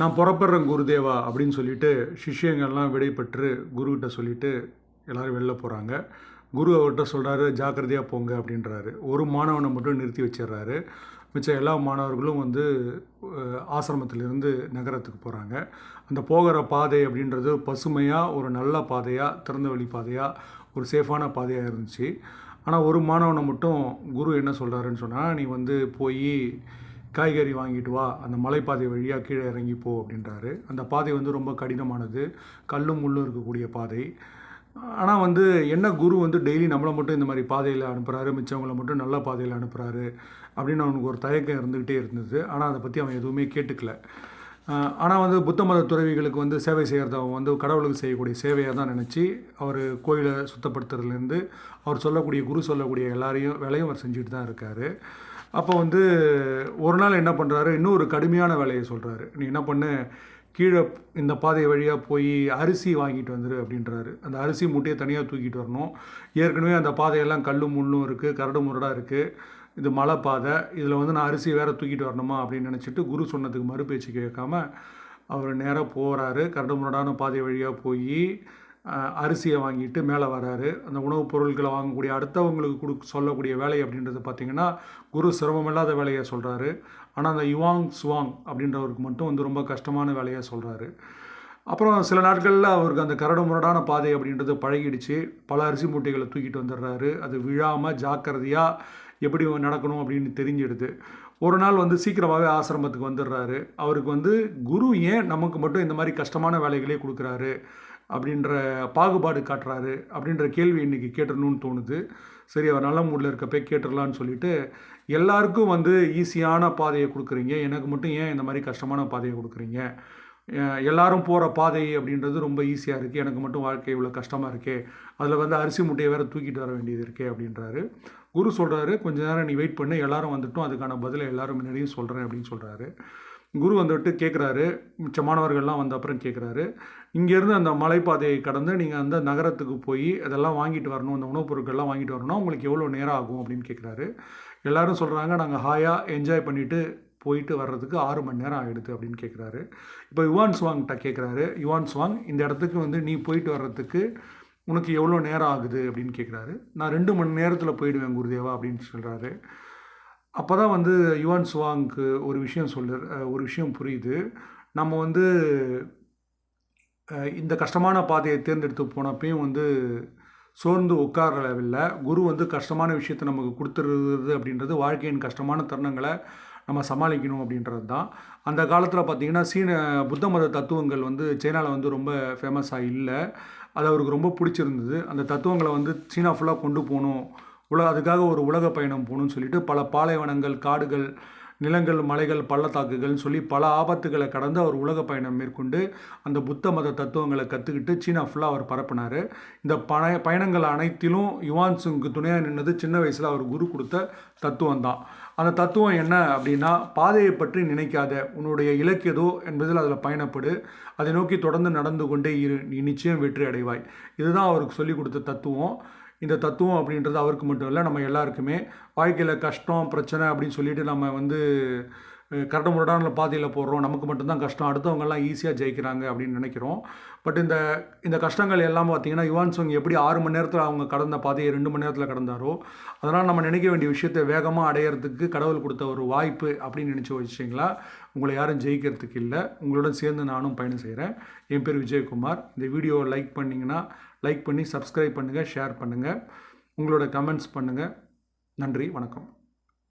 நான் புறப்படுறேன் குருதேவா அப்படின்னு சொல்லிட்டு சிஷ்யங்கள்லாம் விடைபெற்று குருக்கிட்ட சொல்லிட்டு எல்லோரும் வெளில போகிறாங்க. குரு அவர்கிட்ட சொல்கிறாரு, ஜாக்கிரதையாக போங்க அப்படின்றாரு. ஒரு மாணவனை மட்டும் நிறுத்தி வச்சிடுறாரு. மிச்சம் எல்லா மாணவர்களும் வந்து ஆசிரமத்திலிருந்து நகரத்துக்கு போகிறாங்க. அந்த போகிற பாதை அப்படின்றது பசுமையாக, ஒரு நல்ல பாதையாக, திறந்த வழி பாதையாக, ஒரு சேஃபான பாதையாக இருந்துச்சு. ஆனால் ஒரு மாணவனை மட்டும் குரு என்ன சொல்கிறாருன்னு சொன்னால், நீ வந்து போய் காய்கறி வாங்கிட்டு வா, அந்த மலைப்பாதை வழியாக கீழே இறங்கி போ அப்படின்றாரு. அந்த பாதை வந்து ரொம்ப கடினமானது, கல்லும் முள்ளும் இருக்கக்கூடிய பாதை. ஆனால் வந்து என்ன குரு வந்து டெய்லி நம்மளை மட்டும் இந்த மாதிரி பாதையில் அனுப்புகிறாரு, மிச்சவங்களை மட்டும் நல்ல பாதையில் அனுப்புகிறாரு அப்படின்னு அவனுக்கு ஒரு தயக்கம் இருந்துக்கிட்டே இருந்தது. ஆனால் அதை பற்றி அவன் எதுவுமே கேட்டுக்கல. ஆனால் வந்து புத்த மத துறவிகளுக்கு வந்து சேவை செய்கிறத அவன் வந்து கடவுளுக்கு செய்யக்கூடிய சேவையாக தான் நினச்சி அவர் கோயிலை சுத்தப்படுத்துறதுலேருந்து அவர் சொல்லக்கூடிய குரு சொல்லக்கூடிய எல்லாரையும் வேலையும் அவர் செஞ்சுட்டு தான் இருக்கார். அப்போ வந்து ஒரு நாள் என்ன பண்ணுறாரு, இன்னும் ஒரு கடுமையான வேலையை சொல்கிறாரு. நீ என்ன பண்ணு, கீழே இந்த பாதை வழியாக போய் அரிசி வாங்கிட்டு வந்துரு அப்படின்றாரு. அந்த அரிசி மூட்டையை தனியாக தூக்கிட்டு வரணும். ஏற்கனவே அந்த பாதையெல்லாம் கல்லும் முள்ளும் இருக்குது, கரடு முரடாக இருக்குது, இது மலை பாதை, இதில் வந்து நான் அரிசி வேறு தூக்கிட்டு வரணுமா அப்படின்னு நினச்சிட்டு குரு சொன்னதுக்கு மறுபேச்சு கேட்காம அவர் நேராக போகிறாரு. கரடு முரடான பாதை வழியாக போய் அரிசியை வாங்கிட்டு மேலே வராரு. அந்த உணவுப் பொருட்களை வாங்கக்கூடிய அடுத்தவங்களுக்கு சொல்லக்கூடிய வேலை அப்படின்றது பார்த்திங்கன்னா குரு சிரமமில்லாத வேலையை சொல்கிறாரு. ஆனால் அந்த யுவாங் சுவாங் அப்படின்றவருக்கு மட்டும் வந்து ரொம்ப கஷ்டமான வேலையாக சொல்கிறாரு. அப்புறம் சில நாட்களில் அவருக்கு அந்த கரடு முரடான பாதை அப்படின்றது பழகிடுச்சு. பல அரிசி மூட்டைகளை தூக்கிட்டு வந்துடுறாரு. அது விழாமல் ஜாக்கிரதையாக எப்படி நடக்கணும் அப்படின்னு தெரிஞ்சிடுது. ஒரு நாள் வந்து சீக்கிரமாகவே ஆசிரமத்துக்கு வந்துடுறாரு. அவருக்கு வந்து குரு ஏன் நமக்கு மட்டும் இந்த மாதிரி கஷ்டமான வேலைகளே கொடுக்குறாரு அப்படின்ற பாகுபாடு காட்டுறாரு அப்படின்ற கேள்வி இன்றைக்கி கேட்டுடணும்னு தோணுது. சரி, அவர் நல்ல மூடில் இருக்கப்போ கேட்டுடலான்னு சொல்லிட்டு, எல்லாருக்கும் வந்து ஈஸியான பாதையை கொடுக்குறீங்க, எனக்கு மட்டும் ஏன் இந்த மாதிரி கஷ்டமான பாதையை கொடுக்குறீங்க? எல்லாரும் போகிற பாதை அப்படின்றது ரொம்ப ஈஸியாக இருக்குது, எனக்கு மட்டும் வாழ்க்கை இவ்வளோ கஷ்டமாக இருக்கே, அதில் வந்து அரிசி மூட்டையை வேறு தூக்கிட்டு வர வேண்டியது இருக்கே அப்படின்றாரு. குரு சொல்கிறாரு, கொஞ்ச நேரம் நீ வெயிட் பண்ணு, எல்லோரும் வந்துட்டோம், அதுக்கான பதிலை எல்லோரும் முன்னாடியும் சொல்கிறேன் அப்படின்னு சொல்கிறாரு. குரு வந்துவிட்டு கேட்குறாரு, மிச்ச மாணவர்கள்லாம் வந்த அப்புறம் கேட்குறாரு, இங்கேருந்து அந்த மலைப்பாதையை கடந்து நீங்கள் அந்த நகரத்துக்கு போய் அதெல்லாம் வாங்கிட்டு வரணும், அந்த உணவுப் பொருட்கள்லாம் வாங்கிட்டு வரணும், உங்களுக்கு எவ்வளோ நேரம் ஆகும் அப்படின்னு கேட்குறாரு. எல்லோரும் சொல்கிறாங்க, நாங்கள் ஹாயாக என்ஜாய் பண்ணிவிட்டு போயிட்டு வர்றதுக்கு 6 மணி நேரம் ஆகிடுது அப்படின்னு கேட்குறாரு. இப்போ யுவான் சுவாங்கிட்ட கேட்குறாரு, யுவான் சுவாங், இந்த இடத்துக்கு வந்து நீ போயிட்டு வர்றதுக்கு உனக்கு எவ்வளோ நேரம் ஆகுது அப்படின்னு கேட்குறாரு. நான் 2 மணி நேரத்தில் போயிடுவேன் குருதேவா அப்படின்னு சொல்கிறாரு. அப்போ தான் வந்து யுவான் சுவாங்க்கு ஒரு விஷயம் புரியுது. நம்ம வந்து இந்த கஷ்டமான பாதையை தேர்ந்தெடுத்து போனப்பையும் வந்து சோர்ந்து உட்காரவில்லை. குரு வந்து கஷ்டமான விஷயத்தை நமக்கு கொடுத்துருது அப்படின்றது வாழ்க்கையின் கஷ்டமான தருணங்களை நம்ம சமாளிக்கணும் அப்படின்றது தான். அந்த காலத்தில் பார்த்திங்கன்னா புத்த மத தத்துவங்கள் வந்து சைனாவில் வந்து ரொம்ப ஃபேமஸாக இல்லை. அது அவருக்கு ரொம்ப பிடிச்சிருந்தது. அந்த தத்துவங்களை வந்து சீனா ஃபுல்லாக கொண்டு போகணும், அதுக்காக ஒரு உலக பயணம் போகணும்னு சொல்லிட்டு பல பாலைவனங்கள், காடுகள், நிலங்கள், மலைகள், பள்ளத்தாக்குகள்னு சொல்லி பல ஆபத்துகளை கடந்து அவர் உலக பயணம் மேற்கொண்டு அந்த புத்த மத தத்துவங்களை கற்றுக்கிட்டு சீனா ஃபுல்லாக அவர் பரப்பினார். இந்த பயணங்கள் அனைத்திலும் யுவான் சுங்க்கு துணையாக நின்னது சின்ன வயசில் அவர் குரு கொடுத்த தத்துவம் தான். அந்த தத்துவம் என்ன அப்படின்னா, பாதையை பற்றி நினைக்காத, உன்னுடைய இலக்கியதோ என்பதில் அதில் பயணப்படு, அதை நோக்கி தொடர்ந்து நடந்து கொண்டே இரு, நீ நிச்சயம் வெற்றி அடைவாய். இதுதான் அவருக்கு சொல்லிக் கொடுத்த தத்துவம். இந்த தத்துவம் அப்படின்றது அவருக்கு மட்டும் இல்லை, நம்ம எல்லாருக்குமே வாழ்க்கையில் கஷ்டம் பிரச்சனை அப்படின்னு சொல்லிட்டு நம்ம வந்து கரடு முரடான பாதையில் போடுறோம், நமக்கு மட்டும்தான் கஷ்டம், அடுத்தவங்கெல்லாம் ஈஸியாக ஜெயிக்கிறாங்க அப்படின்னு நினைக்கிறோம். பட் இந்த கஷ்டங்கள் எல்லாம் பார்த்திங்கன்னா யுவான் சுங் எப்படி 6 மணி நேரத்தில் அவங்க கடந்த பாதையை 2 மணி நேரத்தில் கடந்தாரோ, அதனால் நம்ம நினைக்க வேண்டிய விஷயத்தை வேகமாக அடையிறதுக்கு கடவுள் கொடுத்த ஒரு வாய்ப்பு அப்படின்னு நினச்சி வச்சிங்களா. உங்களை யாரும் ஜெயிக்கிறதுக்கு இல்லை, உங்களுடன் சேர்ந்து நானும் பயணம் செய்கிறேன். என் பேர் விஜயகுமார். இந்த வீடியோவை லைக் பண்ணிங்கன்னா லைக் பண்ணி சப்ஸ்கிரைப் பண்ணுங்கள், ஷேர் பண்ணுங்கள், உங்களோட கமெண்ட்ஸ் பண்ணுங்கள். நன்றி, வணக்கம்.